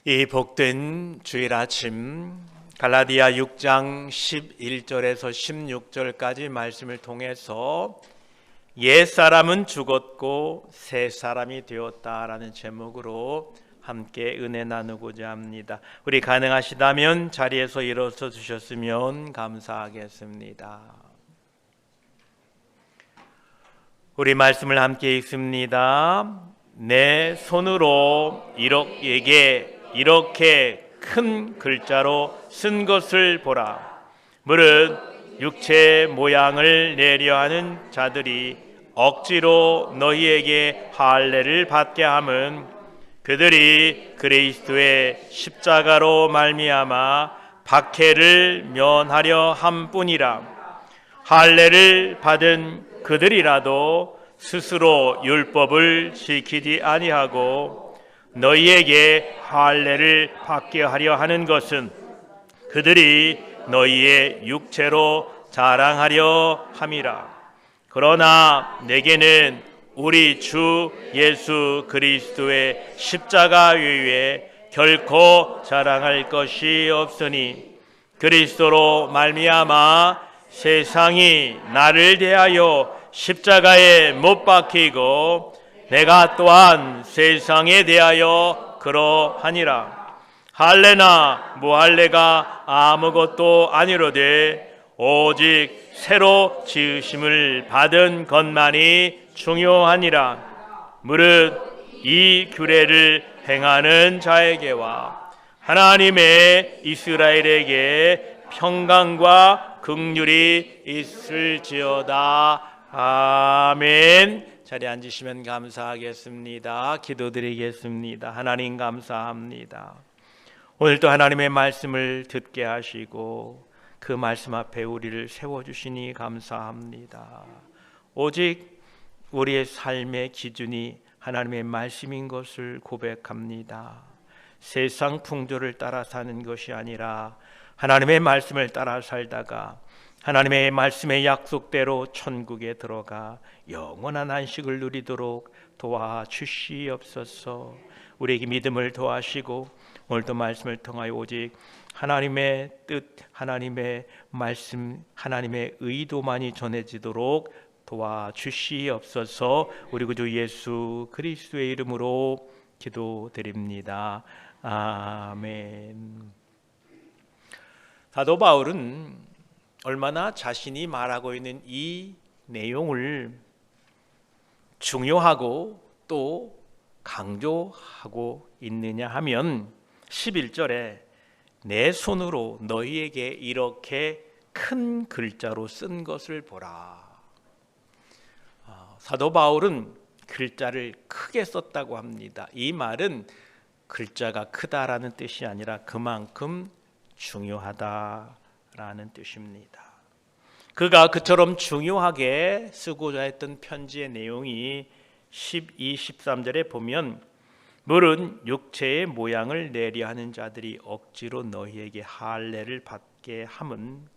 이 복된 주일 아침 갈라디아 6장 11절에서 16절까지 말씀을 통해서 옛사람은 죽었고 새 사람이 되었다라는 제목으로 함께 은혜 나누고자 합니다. 우리 가능하시다면 자리에서 일어서 주셨으면 감사하겠습니다. 우리 말씀을 함께 읽습니다. 내 손으로 이렇게 큰 글자로 쓴 것을 보라. 무릇 육체의 모양을 내려 하는 자들이 억지로 너희에게 할례를 받게 함은 그들이 그리스도의 십자가로 말미암아 박해를 면하려 함뿐이라. 할례를 받은 그들이라도 스스로 율법을 지키지 아니하고 너희에게 할례를 받게 하려 하는 것은 그들이 너희의 육체로 자랑하려 함이라. 그러나 내게는 우리 주 예수 그리스도의 십자가 외에 결코 자랑할 것이 없으니 그리스도로 말미암아 세상이 나를 대하여 십자가에 못 박히고 내가 또한 세상에 대하여 그러하니라. 할례나 무할례가 아무것도 아니로되 오직 새로 지으심을 받은 것만이 중요하니라. 무릇 이 규례를 행하는 자에게와 하나님의 이스라엘에게 평강과 긍휼이 있을지어다. 아멘. 자리에 앉으시면 감사하겠습니다. 기도드리겠습니다. 하나님 감사합니다. 오늘도 하나님의 말씀을 듣게 하시고 그 말씀 앞에 우리를 세워주시니 감사합니다. 오직 우리의 삶의 기준이 하나님의 말씀인 것을 고백합니다. 세상 풍조를 따라 사는 것이 아니라 하나님의 말씀을 따라 살다가 하나님의 말씀의 약속대로 천국에 들어가 영원한 안식을 누리도록 도와주시옵소서. 우리에게 믿음을 더하시고 오늘도 말씀을 통하여 오직 하나님의 뜻, 하나님의 말씀, 하나님의 의도만이 전해지도록 도와주시옵소서. 우리 구주 예수 그리스도의 이름으로 기도드립니다. 아멘. 사도 바울은 얼마나 자신이 말하고 있는 이 내용을 중요하고 또 강조하고 있느냐 하면 11절에 내 손으로 너희에게 이렇게 큰 글자로 쓴 것을 보라. 사도 바울은 글자를 크게 썼다고 합니다. 이 말은 글자가 크다라는 뜻이 아니라 그만큼 중요하다라는 뜻입니다. 그가 그처럼 중요하게 쓰고자 했던 편지의 내용이 12, 13절에 보면 무릇 육체의 모양을 내려 하는 자들이 억지로 너희에게 할례를 받게 함은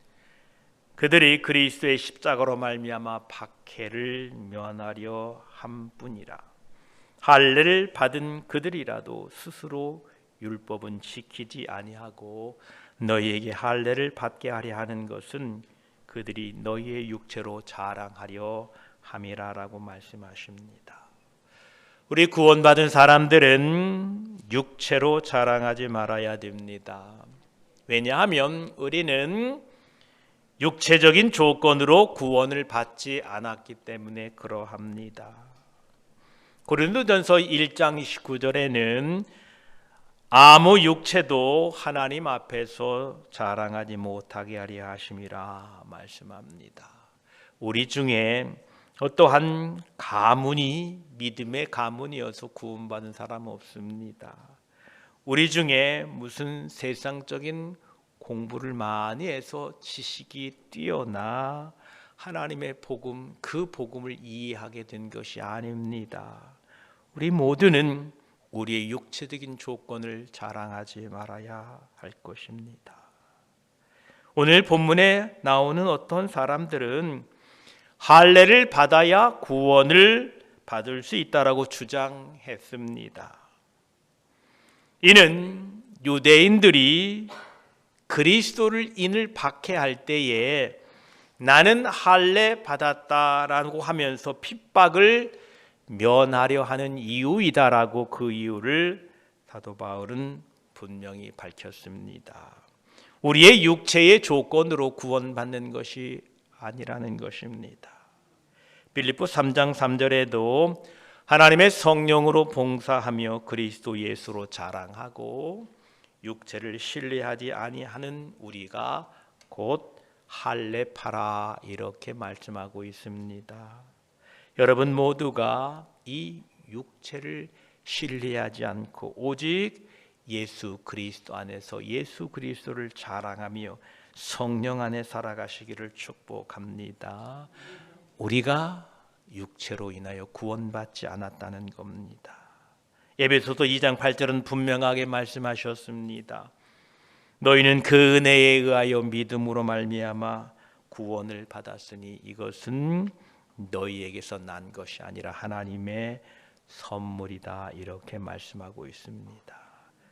그들이 그리스도의 십자가로 말미암아 박해를 면하려 함뿐이라. 할례를 받은 그들이라도 스스로 율법은 지키지 아니하고 너희에게 할례를 받게 하려 하는 것은 그들이 너희의 육체로 자랑하려 함이라라고 말씀하십니다. 우리 구원받은 사람들은 육체로 자랑하지 말아야 됩니다. 왜냐하면 우리는 육체적인 조건으로 구원을 받지 않았기 때문에 그러합니다. 고린도전서 1장 29절에는 아무 육체도 하나님 앞에서 자랑하지 못하게 하려 하심이라 말씀합니다. 우리 중에 어떠한 가문이 믿음의 가문이어서 구원받은 사람 없습니다. 우리 중에 무슨 세상적인 공부를 많이 해서 지식이 뛰어나 하나님의 복음, 그 복음을 이해하게 된 것이 아닙니다. 우리 모두는 우리의 육체적인 조건을 자랑하지 말아야 할 것입니다. 오늘 본문에 나오는 어떤 사람들은 할례를 받아야 구원을 받을 수 있다라고 주장했습니다. 이는 유대인들이 그리스도를 인을 박해할 때에 나는 할례 받았다라고 하면서 핍박을 면하려 하는 이유이다라고 그 이유를 사도 바울은 분명히 밝혔습니다. 우리의 육체의 조건으로 구원받는 것이 아니라는 것입니다. 빌립보 3장 3절에도 하나님의 성령으로 봉사하며 그리스도 예수로 자랑하고 육체를 신뢰하지 아니하는 우리가 곧 할례파라 이렇게 말씀하고 있습니다. 여러분 모두가 이 육체를 신뢰하지 않고 오직 예수 그리스도 안에서 예수 그리스도를 자랑하며 성령 안에 살아가시기를 축복합니다. 우리가 육체로 인하여 구원받지 않았다는 겁니다. 에베소서 2장 8절은 분명하게 말씀하셨습니다. 너희는 그 은혜에 의하여 믿음으로 말미암아 구원을 받았으니 이것은 너희에게서 난 것이 아니라 하나님의 선물이다 이렇게 말씀하고 있습니다.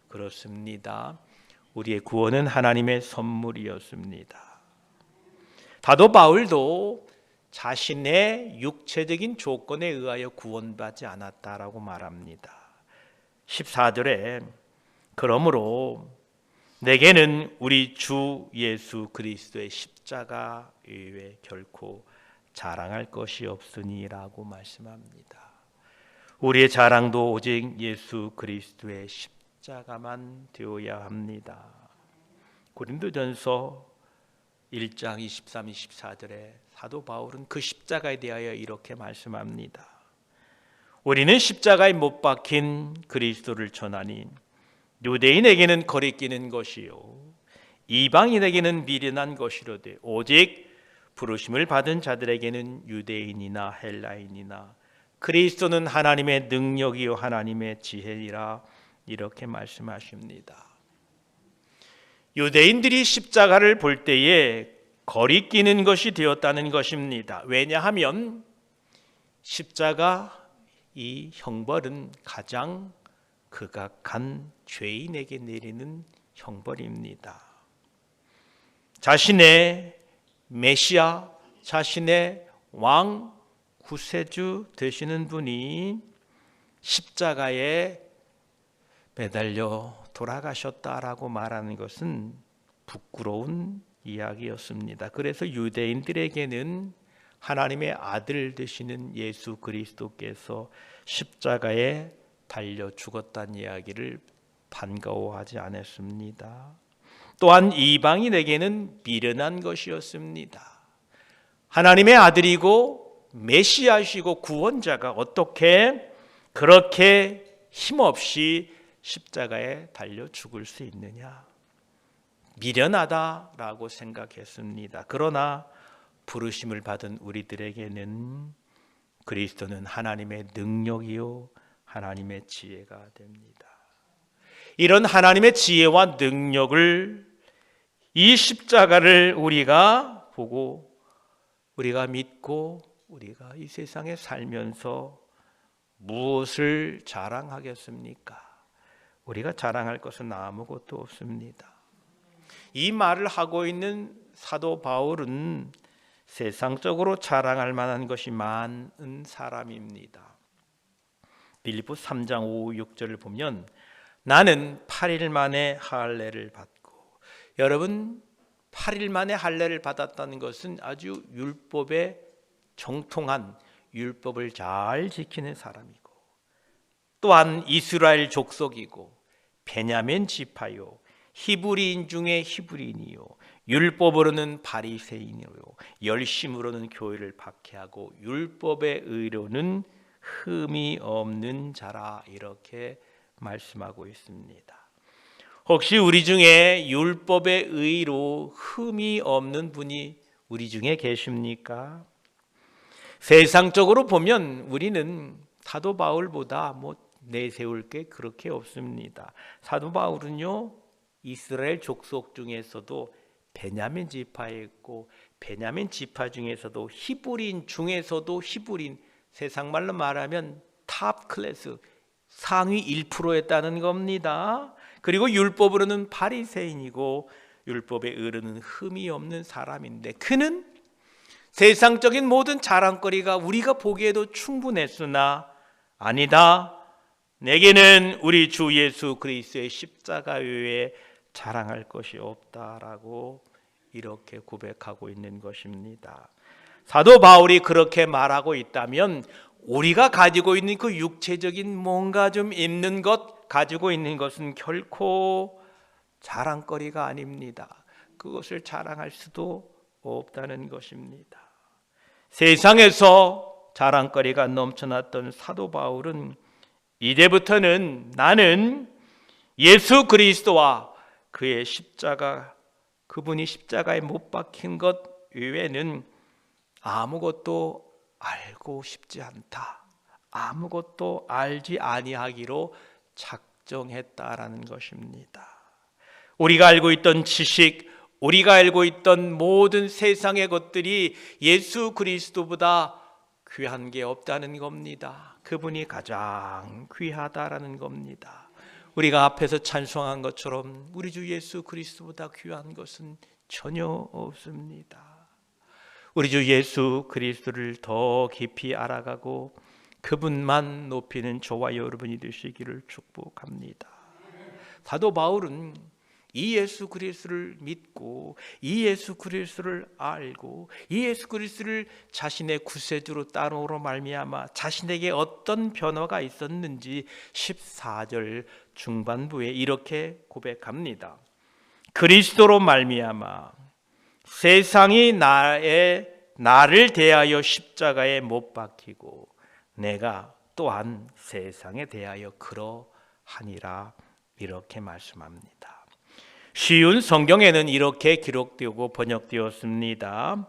그렇습니다. 우리의 구원은 하나님의 선물이었습니다. 사도 바울도 자신의 육체적인 조건에 의하여 구원받지 않았다라고 말합니다. 14절에 그러므로 내게는 우리 주 예수 그리스도의 십자가 이외에 결코 자랑할 것이 없으니라고 말씀합니다. 우리의 자랑도 오직 예수 그리스도의 십자가만 되어야 합니다. 고린도전서 1장 23, 24절에 사도 바울은 그 십자가에 대하여 이렇게 말씀합니다. 우리는 십자가에 못 박힌 그리스도를 전하니 유대인에게는 거리끼는 것이요 이방인에게는 미련한 것이로되 오직 부르심을 받은 자들에게는 유대인이나 헬라인이나 그리스도는 하나님의 능력이요 하나님의 지혜이라 이렇게 말씀하십니다. 유대인들이 십자가를 볼 때에 거리끼는 것이 되었다는 것입니다. 왜냐하면 십자가 이 형벌은 가장 극악한 죄인에게 내리는 형벌입니다. 자신의 메시아, 자신의 왕, 구세주 되시는 분이 십자가에 매달려 돌아가셨다라고 말하는 것은 부끄러운 이야기였습니다. 그래서 유대인들에게는 하나님의 아들 되시는 예수 그리스도께서 십자가에 달려 죽었다는 이야기를 반가워하지 않았습니다. 또한 이방인에게는 미련한 것이었습니다. 하나님의 아들이고 메시아시고 구원자가 어떻게 그렇게 힘없이 십자가에 달려 죽을 수 있느냐? 미련하다라고 생각했습니다. 그러나 부르심을 받은 우리들에게는 그리스도는 하나님의 능력이요 하나님의 지혜가 됩니다. 이런 하나님의 지혜와 능력을 이 십자가를 우리가 보고 우리가 믿고 우리가 이 세상에 살면서 무엇을 자랑하겠습니까? 우리가 자랑할 것은 아무것도 없습니다. 이 말을 하고 있는 사도 바울은 세상적으로 자랑할 만한 것이 많은 사람입니다. 빌립보 3장 5, 6절을 보면 나는 8일 만에 할례를 받고, 여러분 8일 만에 할례를 받았다는 것은 아주 율법에 정통한 율법을 잘 지키는 사람이고 또한 이스라엘 족속이고 베냐민 지파요 히브리인 중에 히브리인이요 율법으로는 바리새인이요 열심으로는 교회를 박해하고 율법의 의로는 흠이 없는 자라 이렇게 말씀하고 있습니다. 혹시 우리 중에 율법의 의로 흠이 없는 분이 우리 중에 계십니까? 세상적으로 보면 우리는 사도 바울보다 내세울 게 그렇게 없습니다. 사도 바울은요 이스라엘 족속 중에서도 베냐민 지파에 있고 베냐민 지파 중에서도 히브리인 중에서도 히브리인, 세상말로 말하면 탑 클래스 상위 1%였다는 겁니다. 그리고 율법으로는 바리새인이고 율법에 이르는 흠이 없는 사람인데 그는 세상적인 모든 자랑거리가 우리가 보기에도 충분했으나 아니다. 내게는 우리 주 예수 그리스도의 십자가 외에 자랑할 것이 없다라고 이렇게 고백하고 있는 것입니다. 사도 바울이 그렇게 말하고 있다면 우리가 가지고 있는 그 육체적인 뭔가 좀 있는 것, 가지고 있는 것은 결코 자랑거리가 아닙니다. 그것을 자랑할 수도 없다는 것입니다. 세상에서 자랑거리가 넘쳐났던 사도 바울은 이제부터는 나는 예수 그리스도와 그의 십자가, 그분이 십자가에 못 박힌 것 외에는 아무것도 알고 싶지 않다. 아무것도 알지 아니하기로 작정했다라는 것입니다. 우리가 알고 있던 지식, 우리가 알고 있던 모든 세상의 것들이 예수 그리스도보다 귀한 게 없다는 겁니다. 그분이 가장 귀하다라는 겁니다. 우리가 앞에서 찬송한 것처럼 우리 주 예수 그리스도보다 귀한 것은 전혀 없습니다. 우리 주 예수 그리스도를 더 깊이 알아가고 그분만 높이는 저와 여러분이 되시기를 축복합니다. 사도 바울은 이 예수 그리스도를 믿고 이 예수 그리스도를 알고 이 예수 그리스도를 자신의 구세주로 따름으로 말미암아 자신에게 어떤 변화가 있었는지 14절 중반부에 이렇게 고백합니다. 그리스도로 말미암아 세상이 나를 대하여 십자가에 못 박히고 내가 또한 세상에 대하여 그러하니라 이렇게 말씀합니다. 쉬운 성경에는 이렇게 기록되고 번역되었습니다.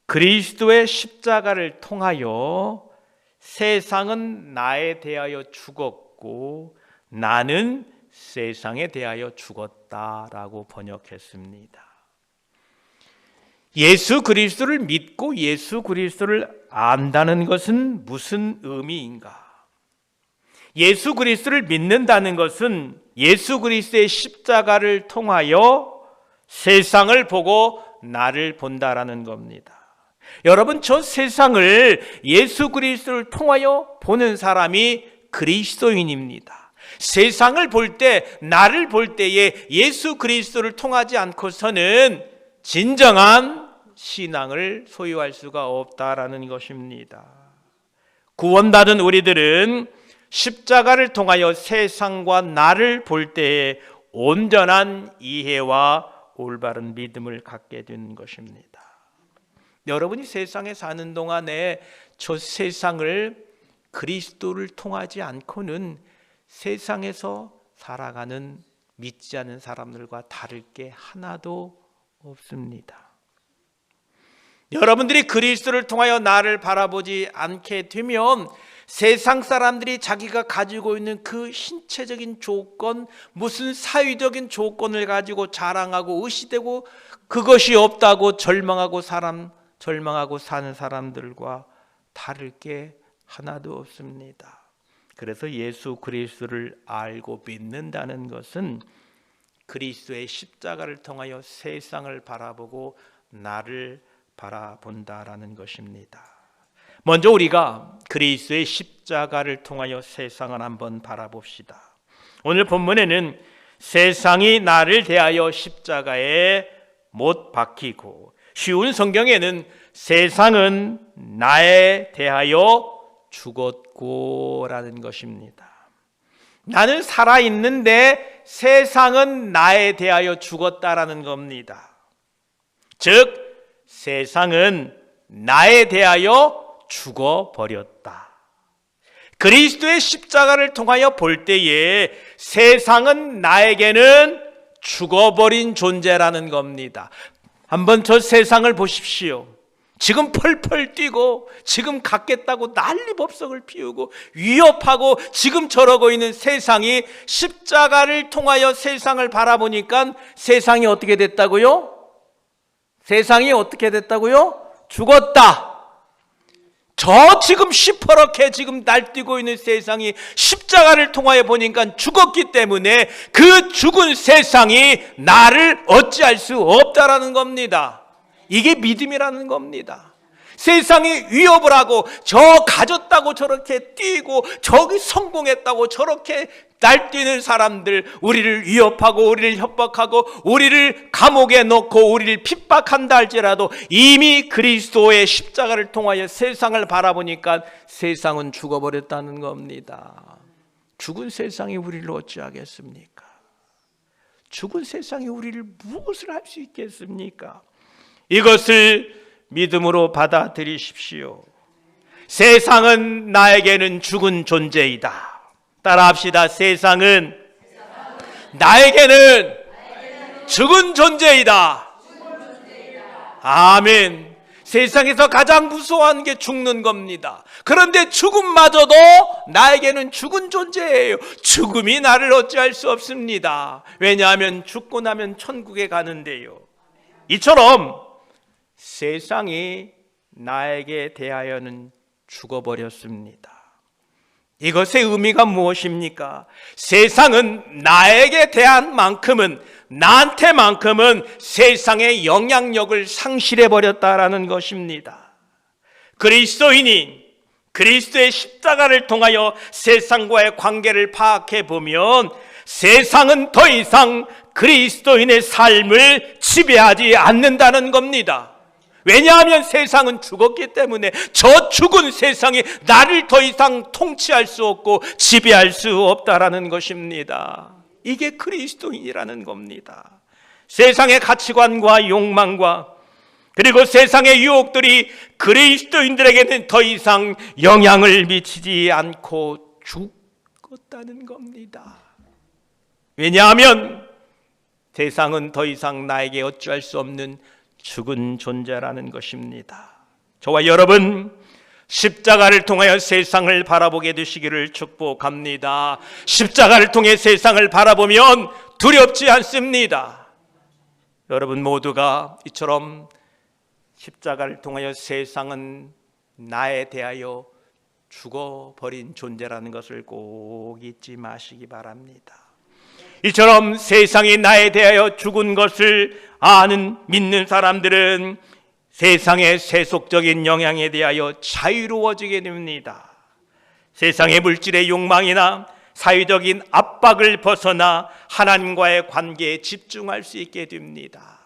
그리스도의 십자가를 통하여 세상은 나에 대하여 죽었고 나는 세상에 대하여 죽었다라고 번역했습니다. 예수 그리스도를 믿고 예수 그리스도를 안다는 것은 무슨 의미인가? 예수 그리스도를 믿는다는 것은 예수 그리스도의 십자가를 통하여 세상을 보고 나를 본다라는 겁니다. 여러분, 저 세상을 예수 그리스도를 통하여 보는 사람이 그리스도인입니다. 세상을 볼 때, 나를 볼 때에 예수 그리스도를 통하지 않고서는 진정한 신앙을 소유할 수가 없다라는 것입니다. 구원받은 우리들은 십자가를 통하여 세상과 나를 볼 때에 온전한 이해와 올바른 믿음을 갖게 되는 것입니다. 여러분이 세상에 사는 동안에 저 세상을 그리스도를 통하지 않고는 세상에서 살아가는 믿지 않는 사람들과 다를 게 하나도 없습니다. 여러분들이 그리스도를 통하여 나를 바라보지 않게 되면 세상 사람들이 자기가 가지고 있는 그 신체적인 조건, 무슨 사회적인 조건을 가지고 자랑하고 의시되고 그것이 없다고 절망하고 사는 사람들과 다를 게 하나도 없습니다. 그래서 예수 그리스도를 알고 믿는다는 것은 그리스도의 십자가를 통하여 세상을 바라보고 나를 바라본다라는 것입니다. 먼저 우리가 그리스도의 십자가를 통하여 세상을 한번 바라봅시다. 오늘 본문에는 세상이 나를 대하여 십자가에 못 박히고, 쉬운 성경에는 세상은 나에 대하여 죽었고 라는 것입니다. 나는 살아있는데 세상은 나에 대하여 죽었다라는 겁니다. 즉 세상은 나에 대하여 죽어버렸다. 그리스도의 십자가를 통하여 볼 때에 세상은 나에게는 죽어버린 존재라는 겁니다. 한번 저 세상을 보십시오. 지금 펄펄 뛰고 지금 갖겠다고 난리법석을 피우고 위협하고 지금 저러고 있는 세상이 십자가를 통하여 세상을 바라보니까 세상이 어떻게 됐다고요? 세상이 어떻게 됐다고요? 죽었다. 저 지금 시퍼렇게 지금 날뛰고 있는 세상이 십자가를 통하여 보니까 죽었기 때문에 그 죽은 세상이 나를 어찌할 수 없다라는 겁니다. 이게 믿음이라는 겁니다. 세상이 위협을 하고 저 가졌다고 저렇게 뛰고 저기 성공했다고 저렇게 날뛰는 사람들, 우리를 위협하고 우리를 협박하고 우리를 감옥에 넣고 우리를 핍박한다 할지라도 이미 그리스도의 십자가를 통하여 세상을 바라보니까 세상은 죽어버렸다는 겁니다. 죽은 세상이 우리를 어찌하겠습니까? 죽은 세상이 우리를 무엇을 할 수 있겠습니까? 이것을 믿음으로 받아들이십시오. 세상은 나에게는 죽은 존재이다. 따라합시다. 세상은 나에게는 죽은 존재이다. 아멘. 세상에서 가장 무서워하는 게 죽는 겁니다. 그런데 죽음마저도 나에게는 죽은 존재예요. 죽음이 나를 어찌할 수 없습니다. 왜냐하면 죽고 나면 천국에 가는데요. 이처럼 세상이 나에게 대하여는 죽어버렸습니다. 이것의 의미가 무엇입니까? 세상은 나에게 대한 만큼은, 나한테만큼은 세상의 영향력을 상실해버렸다라는 것입니다. 그리스도인이 그리스도의 십자가를 통하여 세상과의 관계를 파악해 보면 세상은 더 이상 그리스도인의 삶을 지배하지 않는다는 겁니다. 왜냐하면 세상은 죽었기 때문에 저 죽은 세상이 나를 더 이상 통치할 수 없고 지배할 수 없다라는 것입니다. 이게 그리스도인이라는 겁니다. 세상의 가치관과 욕망과 그리고 세상의 유혹들이 그리스도인들에게는 더 이상 영향을 미치지 않고 죽었다는 겁니다. 왜냐하면 세상은 더 이상 나에게 어찌할 수 없는 죽은 존재라는 것입니다. 저와 여러분, 십자가를 통하여 세상을 바라보게 되시기를 축복합니다. 십자가를 통해 세상을 바라보면 두렵지 않습니다. 여러분 모두가 이처럼 십자가를 통하여 세상은 나에 대하여 죽어버린 존재라는 것을 꼭 잊지 마시기 바랍니다. 이처럼 세상이 나에 대하여 죽은 것을 아는 믿는 사람들은 세상의 세속적인 영향에 대하여 자유로워지게 됩니다. 세상의 물질의 욕망이나 사회적인 압박을 벗어나 하나님과의 관계에 집중할 수 있게 됩니다.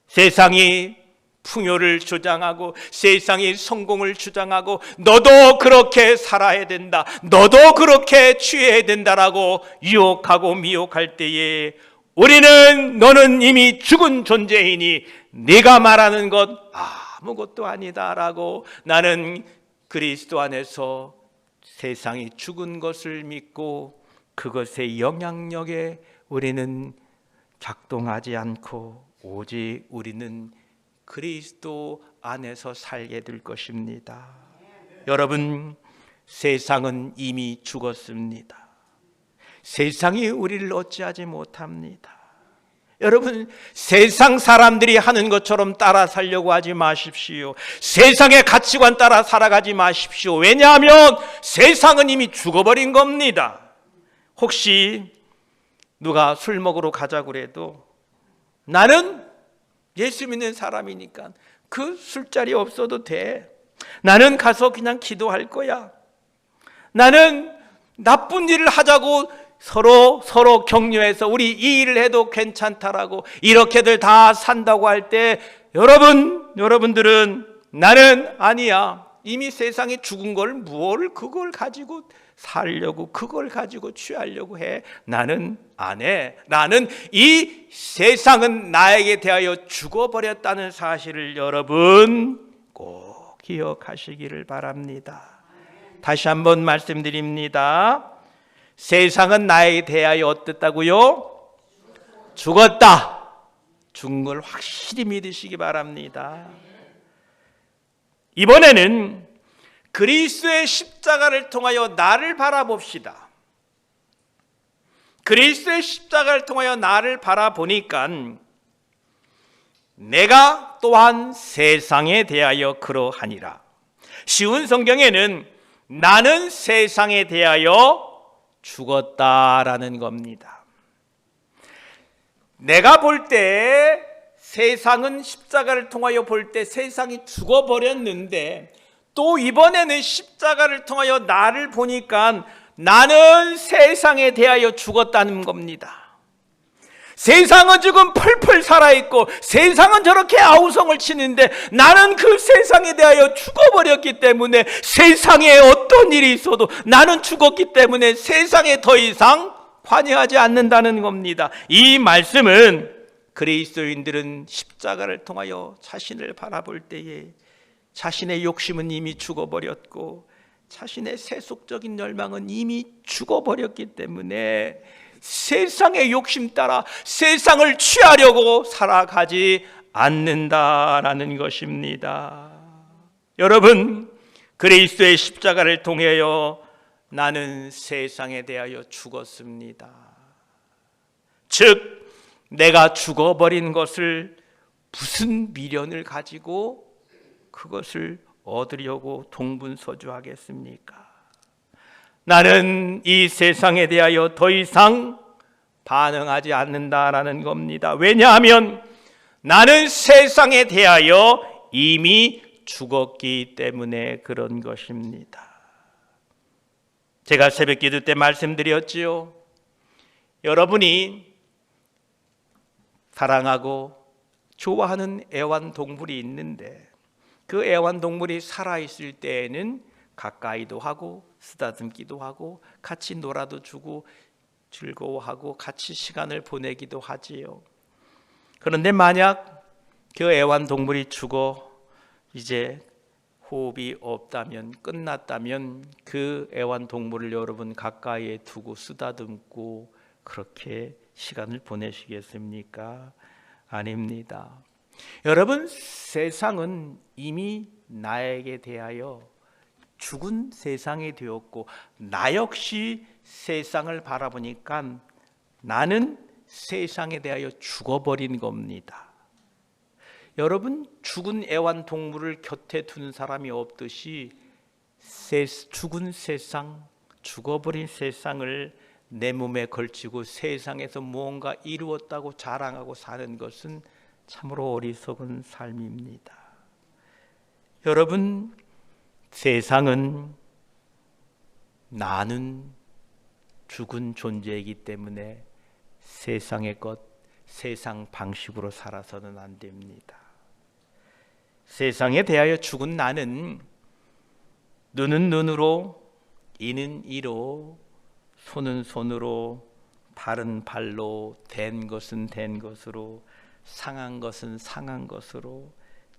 세상이 풍요를 주장하고 세상이 성공을 주장하고 너도 그렇게 살아야 된다, 너도 그렇게 취해야 된다라고 유혹하고 미혹할 때에 우리는 너는 이미 죽은 존재이니 네가 말하는 것 아무것도 아니다라고 나는 그리스도 안에서 세상이 죽은 것을 믿고 그것의 영향력에 우리는 작동하지 않고 오직 우리는 그리스도 안에서 살게 될 것입니다. 여러분, 세상은 이미 죽었습니다. 세상이 우리를 어찌하지 못합니다. 여러분, 세상 사람들이 하는 것처럼 따라 살려고 하지 마십시오. 세상의 가치관 따라 살아가지 마십시오. 왜냐하면 세상은 이미 죽어버린 겁니다. 혹시 누가 술 먹으러 가자고 그래도 나는 예수 믿는 사람이니까 그 술자리 없어도 돼. 나는 가서 그냥 기도할 거야. 나는 나쁜 일을 하자고 서로 격려해서 우리 이 일을 해도 괜찮다라고 이렇게들 다 산다고 할 때 여러분들은 나는 아니야. 이미 세상에 죽은 걸 뭘 그걸 가지고 살려고 그걸 가지고 취하려고 해. 나는 안 해. 나는 이 세상은 나에게 대하여 죽어버렸다는 사실을 여러분 꼭 기억하시기를 바랍니다. 다시 한번 말씀드립니다. 세상은 나에게 대하여 어땠다고요? 죽었다. 죽은 걸 확실히 믿으시기 바랍니다. 이번에는 그리스도의 십자가를 통하여 나를 바라봅시다. 그리스도의 십자가를 통하여 나를 바라보니까 내가 또한 세상에 대하여 그러하니라. 쉬운 성경에는 나는 세상에 대하여 죽었다라는 겁니다. 내가 볼 때 세상은 십자가를 통하여 볼 때 세상이 죽어버렸는데 또 이번에는 십자가를 통하여 나를 보니까 나는 세상에 대하여 죽었다는 겁니다. 세상은 지금 펄펄 살아있고 세상은 저렇게 아우성을 치는데 나는 그 세상에 대하여 죽어버렸기 때문에 세상에 어떤 일이 있어도 나는 죽었기 때문에 세상에 더 이상 관여하지 않는다는 겁니다. 이 말씀은 그리스도인들은 십자가를 통하여 자신을 바라볼 때에 자신의 욕심은 이미 죽어버렸고 자신의 세속적인 열망은 이미 죽어버렸기 때문에 세상의 욕심 따라 세상을 취하려고 살아가지 않는다라는 것입니다. 여러분, 그리스도의 십자가를 통하여 나는 세상에 대하여 죽었습니다. 즉 내가 죽어버린 것을 무슨 미련을 가지고 그것을 얻으려고 동분서주하겠습니까? 나는 이 세상에 대하여 더 이상 반응하지 않는다라는 겁니다. 왜냐하면 나는 세상에 대하여 이미 죽었기 때문에 그런 것입니다. 제가 새벽 기도 때 말씀드렸지요. 여러분이 사랑하고 좋아하는 애완동물이 있는데 그 애완동물이 살아있을 때에는 가까이도 하고 쓰다듬기도 하고 같이 놀아도 주고 즐거워하고 같이 시간을 보내기도 하지요. 그런데 만약 그 애완동물이 죽어 이제 호흡이 없다면, 끝났다면 그 애완동물을 여러분 가까이에 두고 쓰다듬고 그렇게 시간을 보내시겠습니까? 아닙니다. 여러분, 세상은 이미 나에게 대하여 죽은 세상이 되었고 나 역시 세상을 바라보니까 나는 세상에 대하여 죽어버린 겁니다. 여러분, 죽은 애완동물을 곁에 두는 사람이 없듯이 죽은 세상, 죽어버린 세상을 내 몸에 걸치고 세상에서 무언가 이루었다고 자랑하고 사는 것은 참으로 어리석은 삶입니다. 여러분, 세상은 나는 죽은 존재이기 때문에 세상의 것, 세상 방식으로 살아서는 안 됩니다. 세상에 대하여 죽은 나는 눈은 눈으로, 이는 이로, 손은 손으로, 발은 발로, 된 것은 된 것으로, 상한 것은 상한 것으로,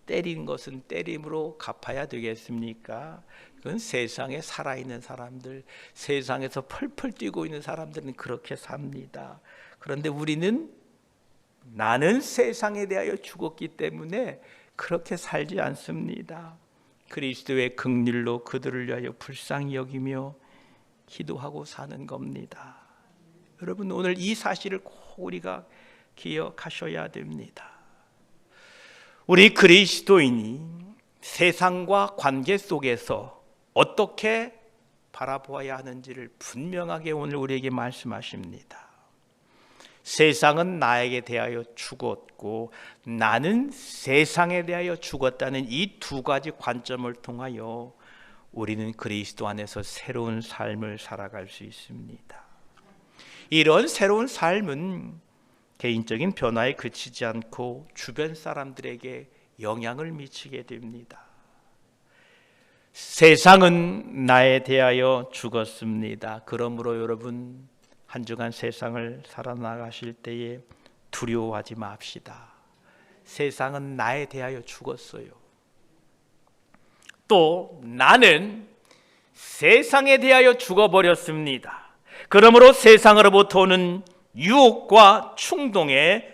때린 것은 때림으로 갚아야 되겠습니까? 그건 세상에 살아있는 사람들, 세상에서 펄펄 뛰고 있는 사람들은 그렇게 삽니다. 그런데 우리는 나는 세상에 대하여 죽었기 때문에 그렇게 살지 않습니다. 그리스도의 긍휼로 그들을 위하여 불쌍히 여기며 기도하고 사는 겁니다. 여러분, 오늘 이 사실을 꼭 우리가 기억하셔야 됩니다. 우리 그리스도인이 세상과 관계 속에서 어떻게 바라보아야 하는지를 분명하게 오늘 우리에게 말씀하십니다. 세상은 나에게 대하여 죽었고 나는 세상에 대하여 죽었다는 이 두 가지 관점을 통하여 우리는 그리스도 안에서 새로운 삶을 살아갈 수 있습니다. 이런 새로운 삶은 개인적인 변화에 그치지 않고 주변 사람들에게 영향을 미치게 됩니다. 세상은 나에 대하여 죽었습니다. 그러므로 여러분, 한 주간 세상을 살아나가실 때에 두려워하지 맙시다. 세상은 나에 대하여 죽었어요. 또 나는 세상에 대하여 죽어버렸습니다. 그러므로 세상으로부터 오는 유혹과 충동에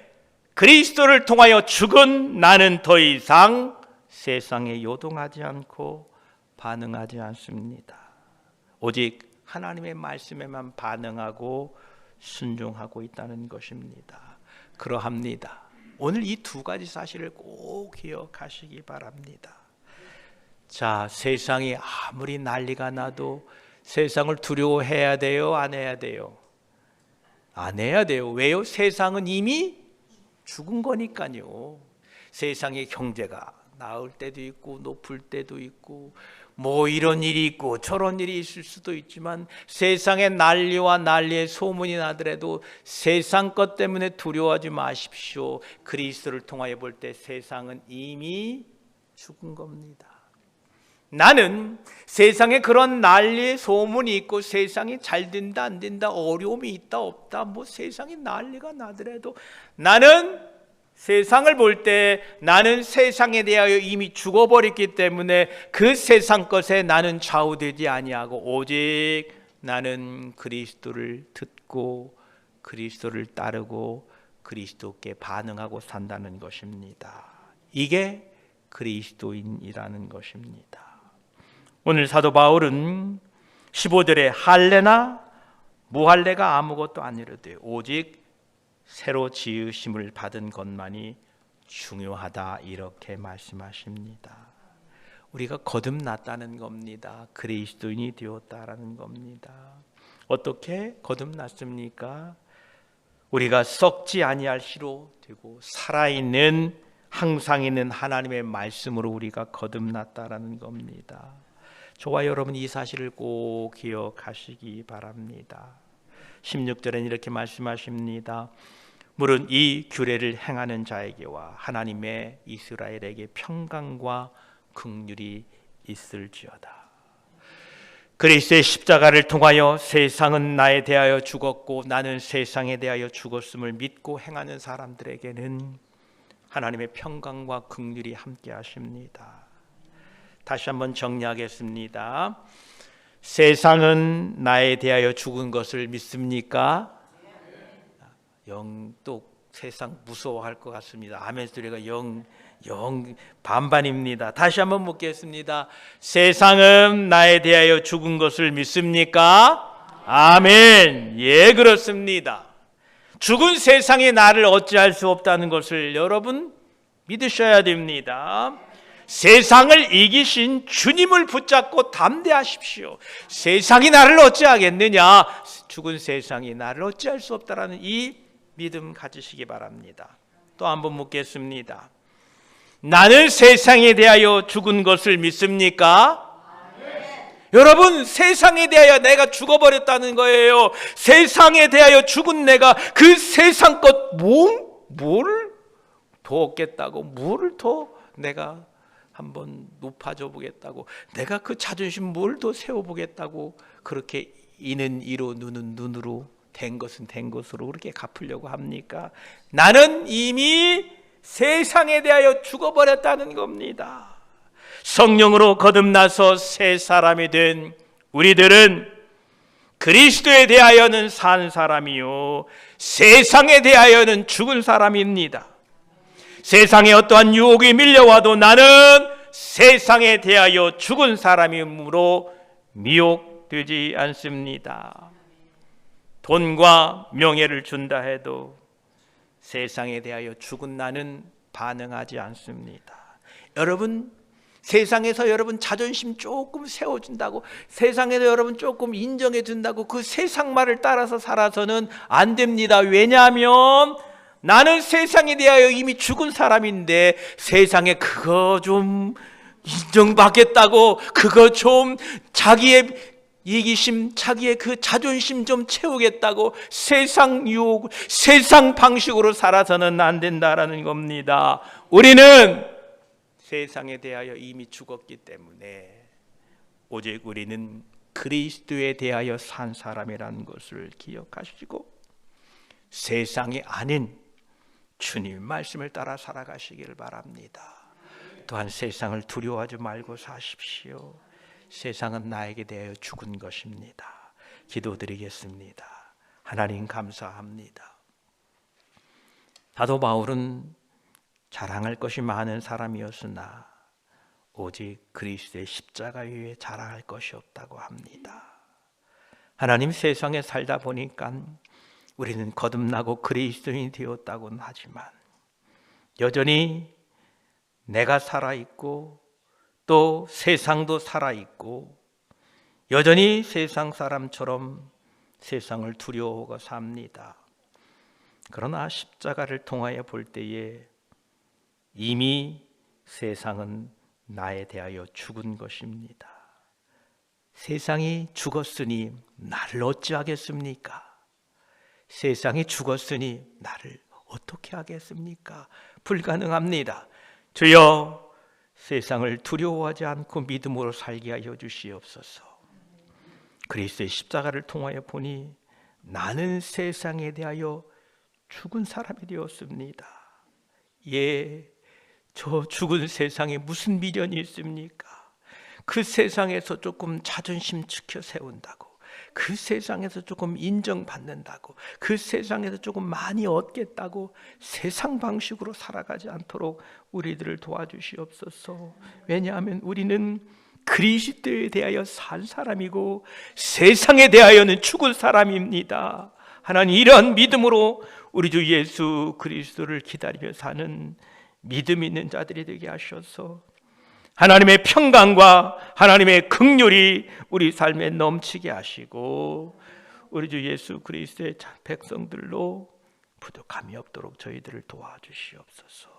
그리스도를 통하여 죽은 나는 더 이상 세상에 요동하지 않고 반응하지 않습니다. 오직 하나님의 말씀에만 반응하고 순종하고 있다는 것입니다. 그러합니다. 오늘 이 두 가지 사실을 꼭 기억하시기 바랍니다. 자, 세상이 아무리 난리가 나도 세상을 두려워해야 돼요? 안 해야 돼요? 안 해야 돼요. 왜요? 세상은 이미 죽은 거니까요. 세상의 경제가 나을 때도 있고 높을 때도 있고 뭐 이런 일이 있고 저런 일이 있을 수도 있지만 세상의 난리와 난리의 소문이 나더라도 세상 것 때문에 두려워하지 마십시오. 그리스도를 통하여 볼 때 세상은 이미 죽은 겁니다. 나는 세상에 그런 난리의 소문이 있고 세상이 잘 된다 안 된다 어려움이 있다 없다 뭐 세상이 난리가 나더라도 나는 세상을 볼 때 나는 세상에 대하여 이미 죽어버렸기 때문에 그 세상 것에 나는 좌우되지 아니하고 오직 나는 그리스도를 듣고 그리스도를 따르고 그리스도께 반응하고 산다는 것입니다. 이게 그리스도인이라는 것입니다. 오늘 사도 바울은 15절에 할례나 무할례가 아무것도 아니로되 오직 새로 지으심을 받은 것만이 중요하다 이렇게 말씀하십니다. 우리가 거듭났다는 겁니다. 그리스도인이 되었다라는 겁니다. 어떻게 거듭났습니까? 우리가 썩지 아니할 씨로 되고 살아있는 항상 있는 하나님의 말씀으로 우리가 거듭났다라는 겁니다. 저와 여러분 이 사실을 꼭 기억하시기 바랍니다. 16절엔 이렇게 말씀하십니다. 물은 이 규례를 행하는 자에게와 하나님의 이스라엘에게 평강과 긍휼이 있을지어다. 그리스도의 십자가를 통하여 세상은 나에 대하여 죽었고 나는 세상에 대하여 죽었음을 믿고 행하는 사람들에게는 하나님의 평강과 긍휼이 함께 하십니다. 다시 한번 정리하겠습니다. 세상은 나에 대하여 죽은 것을 믿습니까? 또 세상 무서워할 것 같습니다. 아멘 소리가 영 반반입니다. 다시 한번 묻겠습니다. 세상은 나에 대하여 죽은 것을 믿습니까? 아멘. 예, 그렇습니다. 죽은 세상이 나를 어찌할 수 없다는 것을 여러분 믿으셔야 됩니다. 세상을 이기신 주님을 붙잡고 담대하십시오. 세상이 나를 어찌하겠느냐? 죽은 세상이 나를 어찌할 수 없다라는 이 믿음 가지시기 바랍니다. 또 한번 묻겠습니다. 나는 세상에 대하여 죽은 것을 믿습니까? 여러분, 세상에 대하여 내가 죽어버렸다는 거예요. 세상에 대하여 죽은 내가 그 세상 것 뭘 더 얻겠다고, 뭐를 더 내가 한번 높아져 보겠다고, 내가 그 자존심 뭘 더 세워보겠다고 그렇게 이는 이로 눈은 눈으로 된 것은 된 것으로 그렇게 갚으려고 합니까? 나는 이미 세상에 대하여 죽어버렸다는 겁니다. 성령으로 거듭나서 새 사람이 된 우리들은 그리스도에 대하여는 산 사람이요 세상에 대하여는 죽은 사람입니다. 세상에 어떠한 유혹이 밀려와도 나는 세상에 대하여 죽은 사람이므로 미혹되지 않습니다. 돈과 명예를 준다 해도 세상에 대하여 죽은 나는 반응하지 않습니다. 여러분, 세상에서 여러분 자존심 조금 세워준다고, 세상에서 여러분 조금 인정해 준다고 그 세상 말을 따라서 살아서는 안 됩니다. 왜냐하면 나는 세상에 대하여 이미 죽은 사람인데 세상에 그거 좀 인정받겠다고, 그거 좀 자기의 이기심, 자기의 그 자존심 좀 채우겠다고 세상 유혹, 세상 방식으로 살아서는 안 된다라는 겁니다. 우리는 세상에 대하여 이미 죽었기 때문에 오직 우리는 그리스도에 대하여 산 사람이라는 것을 기억하시고 세상이 아닌 주님 말씀을 따라 살아가시기를 바랍니다. 또한 세상을 두려워하지 말고 사십시오. 세상은 나에게 대하여 죽은 것입니다. 기도드리겠습니다. 하나님 감사합니다. 사도 바울은 자랑할 것이 많은 사람이었으나 오직 그리스도의 십자가 위에 자랑할 것이 없다고 합니다. 하나님, 세상에 살다 보니까 우리는 거듭나고 그리스도인이 되었다고는 하지만 여전히 내가 살아있고 또 세상도 살아있고 여전히 세상 사람처럼 세상을 두려워하고 삽니다. 그러나 십자가를 통하여 볼 때에 이미 세상은 나에 대하여 죽은 것입니다. 세상이 죽었으니 나를 어찌하겠습니까? 세상이 죽었으니 나를 어떻게 하겠습니까? 불가능합니다. 주여, 세상을 두려워하지 않고 믿음으로 살게 하여 주시옵소서. 그리스도의 십자가를 통하여 보니 나는 세상에 대하여 죽은 사람이 되었습니다. 예, 저 죽은 세상에 무슨 미련이 있습니까? 그 세상에서 조금 자존심 지켜 세운다고, 그 세상에서 조금 인정받는다고, 그 세상에서 조금 많이 얻겠다고 세상 방식으로 살아가지 않도록 우리들을 도와주시옵소서. 왜냐하면 우리는 그리스도에 대하여 산 사람이고 세상에 대하여는 죽은 사람입니다. 하나님, 이러한 믿음으로 우리 주 예수 그리스도를 기다리며 사는 믿음 있는 자들이 되게 하셔서 하나님의 평강과 하나님의 긍휼이 우리 삶에 넘치게 하시고 우리 주 예수 그리스도의 백성들로 부족함이 없도록 저희들을 도와주시옵소서.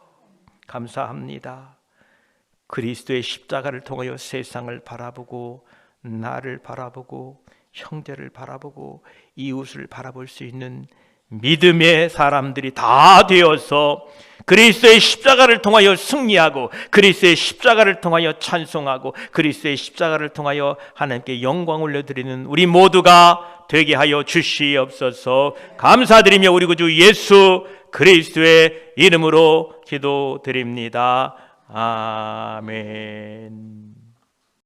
감사합니다. 그리스도의 십자가를 통하여 세상을 바라보고 나를 바라보고 형제를 바라보고 이웃을 바라볼 수 있는 믿음의 사람들이 다 되어서 그리스도의 십자가를 통하여 승리하고 그리스도의 십자가를 통하여 찬송하고 그리스도의 십자가를 통하여 하나님께 영광 올려드리는 우리 모두가 되게 하여 주시옵소서. 감사드리며 우리 구주 예수 그리스도의 이름으로 기도드립니다. 아멘.